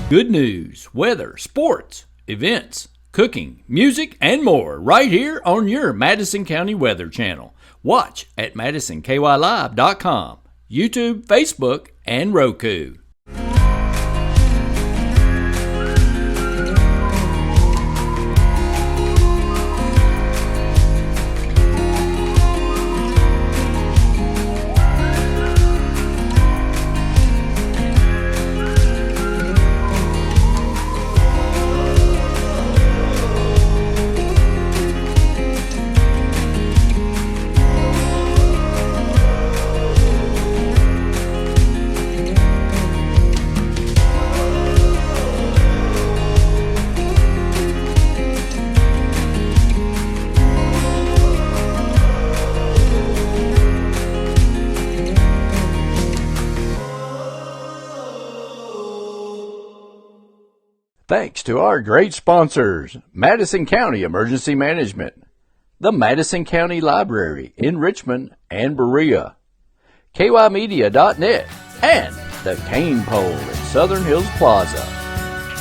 Good news, weather, sports, events, cooking, music, and more right here on your Madison County Weather Channel. Watch at MadisonKYLive.com, YouTube, Facebook, and Roku. Thanks to our great sponsors, Madison County Emergency Management, the Madison County Library in Richmond and Berea, KYmedia.net, and the Cain Pole in Southern Hills Plaza.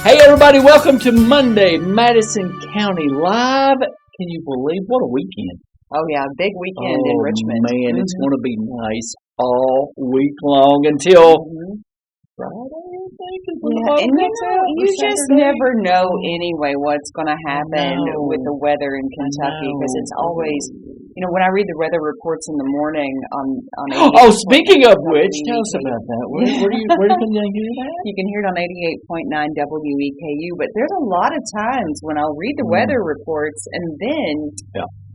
Hey everybody, welcome to Monday, Madison County Live. Can you believe what a weekend? Oh yeah, big weekend in Richmond. Oh man, it's going to be nice all week long until Friday. Yeah, and you just never know anyway what's going to happen with the weather in Kentucky, because it's always, when I read the weather reports in the morning on speaking of which, tell us about that. Where can you hear that? You can hear it on 88.9 WEKU, but there's a lot of times when I'll read the weather reports and then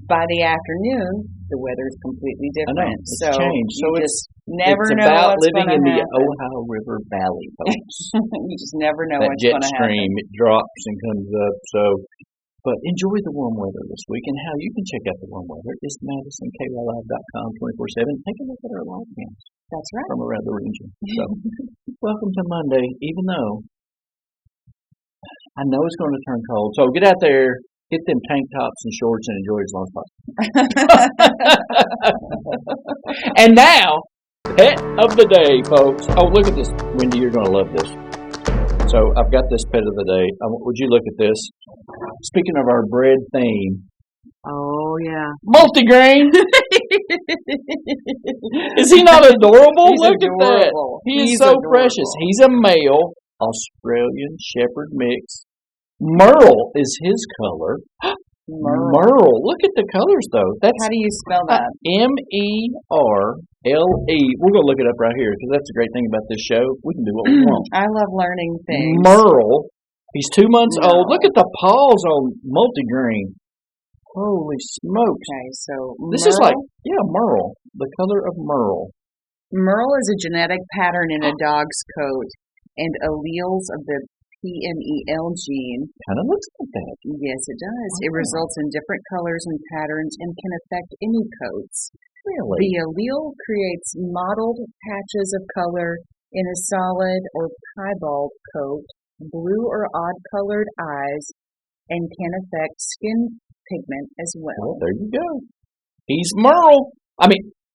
by the afternoon the weather is completely different. It's changed. So it's never know about what's living in happen. the Ohio River Valley, folks. You just never know that what's jet going to stream, happen. it drops and comes up. But enjoy the warm weather this week, and how you can check out the warm weather is MadisonKYLive.com 24/7. Take a look at our live cams. That's right. From around the region. So, welcome to Monday, even though I know it's going to turn cold. So get out there. Get them tank tops and shorts and enjoy it as long as possible. And now, pet of the day, folks. Oh, look at this. Wendy, you're going to love this. So I've got this pet of the day. Would you look at this? Speaking of our bread theme. Oh, yeah. Multigrain. Is he not adorable? He's look adorable. At that. He is He's so adorable. precious. He's a male Australian Shepherd mix. Merle is his color. Merle. Look at the colors, though. How do you spell that? Merle. We're going to look it up right here, because that's the great thing about this show. We can do what we want. I love learning things. Merle. He's 2 months old. Look at the paws on Multigrain. Holy smokes. Okay, so this is like, Merle. The color of Merle. Merle is a genetic pattern in a dog's coat, and alleles of the PMEL gene. Kind of looks like that. Yes, it does. It results in different colors and patterns and can affect any coats. Really? The allele creates mottled patches of color in a solid or piebald coat, blue or odd-colored eyes, and can affect skin pigment as well. Well, there you go. He's Merle.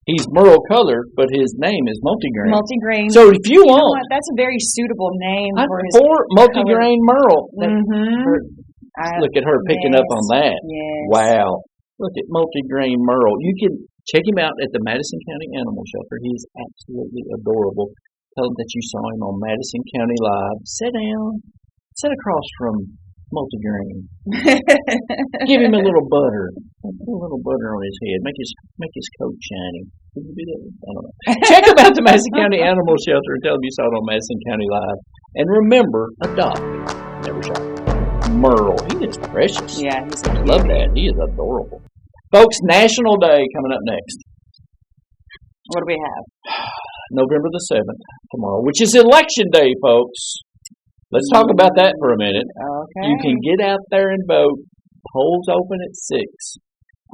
He's Merle colored, but his name is Multigrain. Multigrain. So if you want, that's a very suitable name for his Multigrain Merle. Look at her picking up on that. Yes. Wow. Look at Multigrain Merle. You can check him out at the Madison County Animal Shelter. He's absolutely adorable. Tell him that you saw him on Madison County Live. Sit down. Sit across from Multigrain. Give him a little butter. Put a little butter on his head. Make his coat shiny. Can you do that? I don't know. Check him out the Madison County Animal Shelter and tell him you saw it on Madison County Live. And remember, adopt. Never shop. Merle. He is precious. Yeah, he's I love that. He is adorable. Folks, National Day coming up next. What do we have? November the 7th, tomorrow, which is Election Day, folks. Let's talk about that for a minute. Okay. You can get out there and vote. Polls open at 6.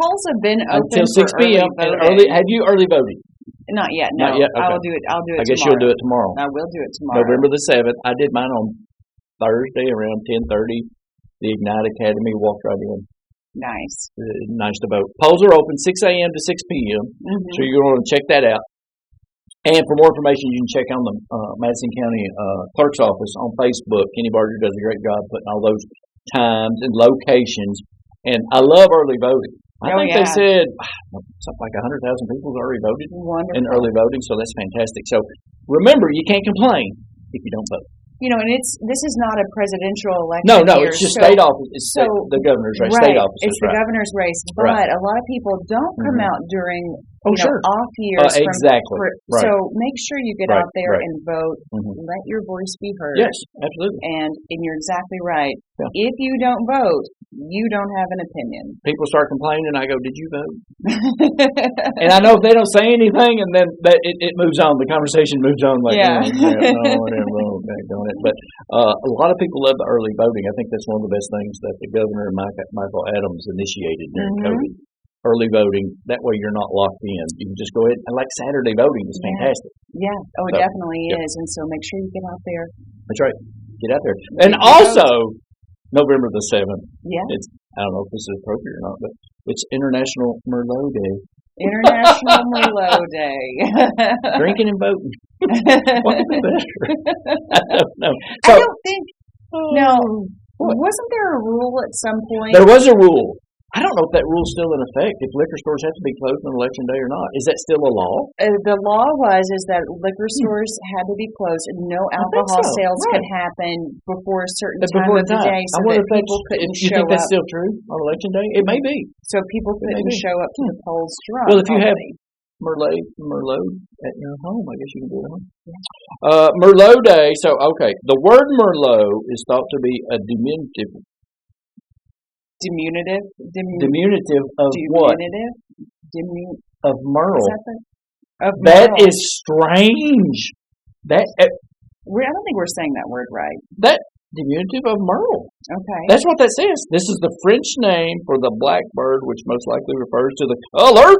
Polls have been open until 6 p.m. Have you early voted? Not yet. No. Not yet. Okay. I'll do it. I guess you'll do it tomorrow. I will do it tomorrow. November the 7th. I did mine on Thursday around 10:30. The Ignite Academy, walked right in. Nice. Nice to vote. Polls are open 6 a.m. to 6 p.m. So you're going to check that out. And for more information, you can check on the Madison County Clerk's Office on Facebook. Kenny Barger does a great job putting all those times and locations. And I love early voting. I think they said something like 100,000 people have already voted in early voting, so that's fantastic. So remember, you can't complain if you don't vote. And this is not a presidential election. No, it's just state office. It's the governor's race, right, state office. It's the governor's race, but a lot of people don't come out during off years. Exactly. So make sure you get out there and vote. Let your voice be heard. Yes, absolutely. And you're exactly right. Yeah. If you don't vote, you don't have an opinion. People start complaining, I go, "Did you vote?" And I know if they don't say anything, and then it moves on. The conversation moves on. Like, whatever. But a lot of people love the early voting. I think that's one of the best things that the governor, Michael Adams, initiated during COVID. Early voting. That way you're not locked in. You can just go ahead. And like Saturday voting is fantastic. Yeah. Oh, it definitely is. And so make sure you get out there. That's right. Get out there. And also, November the 7th. Yeah. I don't know if this is appropriate or not, but it's International Merlot Day. International Merlot Day. Drinking and voting. What could be better? I don't know. I don't think. No. Wasn't there a rule at some point? There was a rule. I don't know if that rule's still in effect, if liquor stores have to be closed on Election Day or not. Is that still a law? The law is that liquor stores had to be closed and no alcohol sales could happen before a certain time of the day so that people couldn't show up. You think that's still true on Election Day? It may be. So people couldn't show up to the polls drunk. Well, if you have Merlot at your home, I guess you can do it at home. Yeah. Merlot Day, so, okay, the word Merlot is thought to be a diminutive. Diminutive of what? Of Merle. That is strange. I don't think we're saying that word right. That diminutive of Merle. Okay. That's what that says. This is the French name for the blackbird, which most likely refers to the color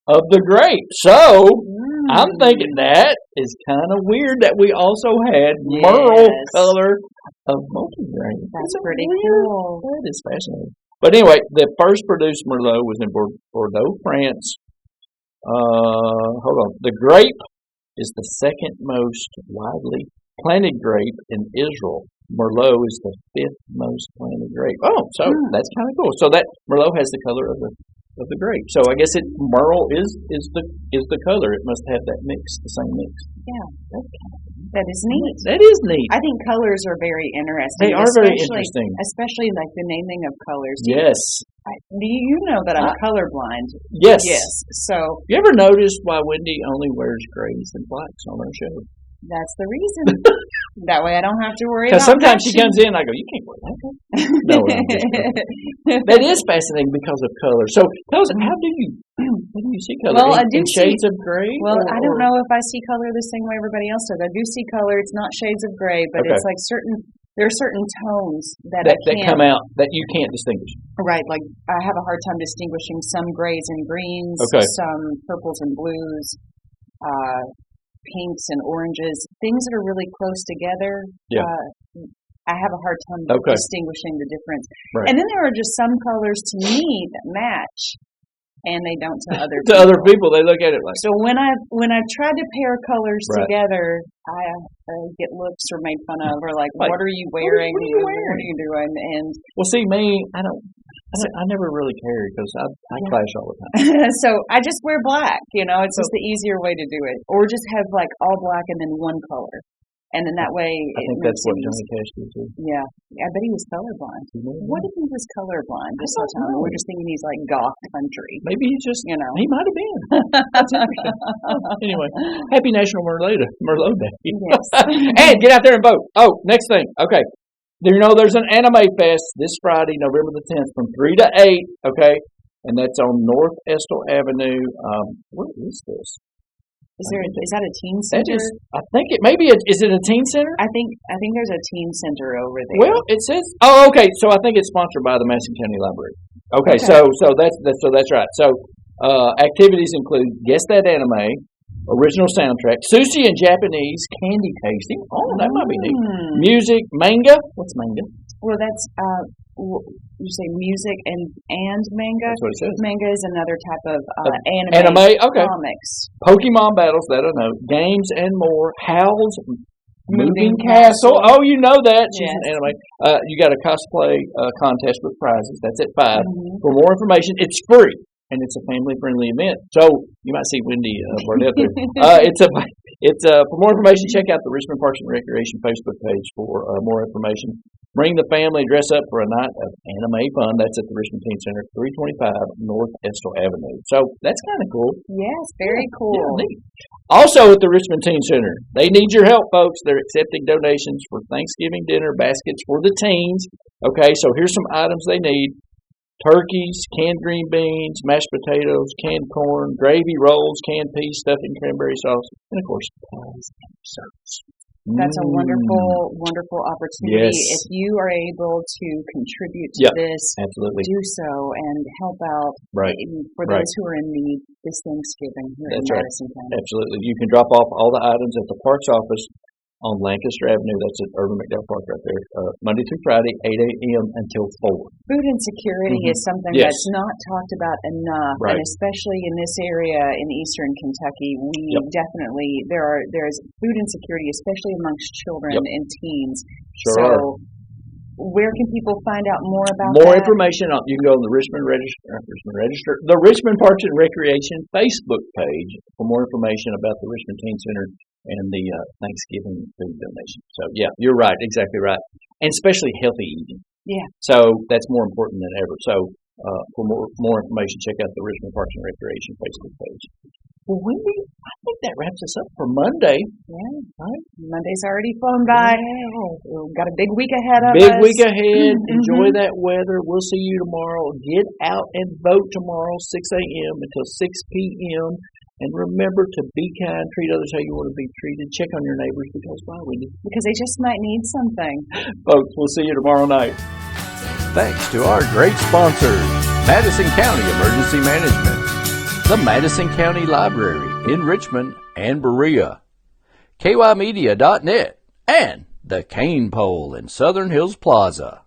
of the grape. So, I'm thinking that is kind of weird that we also had Merle color of multigrain. That's pretty cool. That is fascinating. But anyway, the first produced Merlot was in Bordeaux, France. Hold on. The grape is the second most widely planted grape in Israel. Merlot is the fifth most planted grape. Oh, so that's kind of cool. So that Merlot has the color of the grape. So I guess Merle is the color. It must have that mix, the same mix. Yeah, that is neat. That is neat. I think colors are very interesting. They are very interesting, especially like the naming of colors. Yes. You know that I'm colorblind. Yes. Yes. So you ever notice why Wendy only wears grays and blacks on her show? That's the reason. That way I don't have to worry about because sometimes she comes in and I go, you can't wear that. No, that is fascinating because of color. So tell us, how do you see color? Well, I do in shades of gray? Well, I don't know if I see color the same way everybody else does. I do see color. It's not shades of gray, but it's like there are certain tones that come out that you can't distinguish. Right. Like I have a hard time distinguishing some grays and greens, some purples and blues, pinks and oranges, things that are really close together. Yeah. I have a hard time distinguishing the difference. Right. And then there are just some colors to me that match, and they don't to other people. To other people, they look at it like. So when I've tried to pair colors together, I get looks or made fun of, or like what are you wearing? What are you doing? And well, see me, I never really care because I clash all the time. So I just wear black, it's just the easier way to do it. Or just have like all black and then one color. And then that way I think that's what Johnny Cash did too. Yeah. I bet he was colorblind. What if he was colorblind? Just all the time. We're just thinking he's like goth country. Maybe he just, he might have been. That's interesting. Anyway, happy National Merlot Day. Yes. And get out there and vote. Oh, next thing. Okay. There's an anime fest this Friday, November the 10th, from 3 to 8, okay? And that's on North Estill Avenue. What is this? Is that a teen center? I think it maybe is it a teen center? I think there's a teen center over there. Well, it says okay. So I think it's sponsored by the Madison County Library. Okay. So that's right. So activities include Guess That Anime, original soundtrack, sushi and Japanese candy tasting. Oh, that might be neat. Music, manga. What's manga? Well, that's you say music and manga. That's what it says. Manga is another type of anime. Okay. Comics. Pokemon battles, that I know. Games and more. Howl's Moving Castle. Oh, you know that. She's an anime. You got a cosplay contest with prizes. That's at 5. Mm-hmm. For more information, it's free. And it's a family-friendly event. So you might see Wendy Burnett there. For more information, check out the Richmond Parks and Recreation Facebook page for more information. Bring the family, dress up for a night of anime fun. That's at the Richmond Teen Center, 325 North Estill Avenue. So that's kind of cool. Yes, very cool. Yeah, neat. Also at the Richmond Teen Center, they need your help, folks. They're accepting donations for Thanksgiving dinner baskets for the teens. Okay, so here's some items they need. Turkeys, canned green beans, mashed potatoes, canned corn, gravy rolls, canned peas, stuffing, cranberry sauce, and of course, pies and desserts. That's a wonderful, wonderful opportunity. Yes. If you are able to contribute to this, absolutely. do so and help out for those who are in need this Thanksgiving here in Madison County. Absolutely. You can drop off all the items at the Parks office on Lancaster Avenue. That's at Urban McDowell Park right there. Monday through Friday, 8 a.m. until 4. Food insecurity is something that's not talked about enough, and especially in this area in eastern Kentucky, we definitely there's food insecurity, especially amongst children and teens. So where can people find out more about more that? information? You can go on the Richmond Parks and Recreation Facebook page for more information about the Richmond Teen Center and the Thanksgiving food donation. So, yeah, you're right, exactly right. And especially healthy eating. Yeah. So that's more important than ever. So for more information, check out the Richmond Parks and Recreation Facebook page. Well, Wendy, I think that wraps us up for Monday. Yeah. Right? Monday's already flown by. We've got a big week ahead of us. Big week ahead. Enjoy that weather. We'll see you tomorrow. Get out and vote tomorrow, 6 a.m. until 6 p.m. And remember to be kind, treat others how you want to be treated. Check on your neighbors because why, Wendy? Because they just might need something. Folks, we'll see you tomorrow night. Thanks to our great sponsors, Madison County Emergency Management, the Madison County Library in Richmond and Berea, KYmedia.net, and the Cain Pole in Southern Hills Plaza.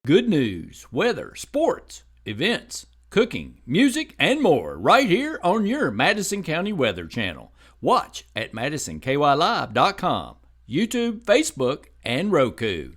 Good news, weather, sports, events, cooking, music, and more right here on your Madison County Weather Channel. Watch at MadisonKYLive.com, YouTube, Facebook, and Roku.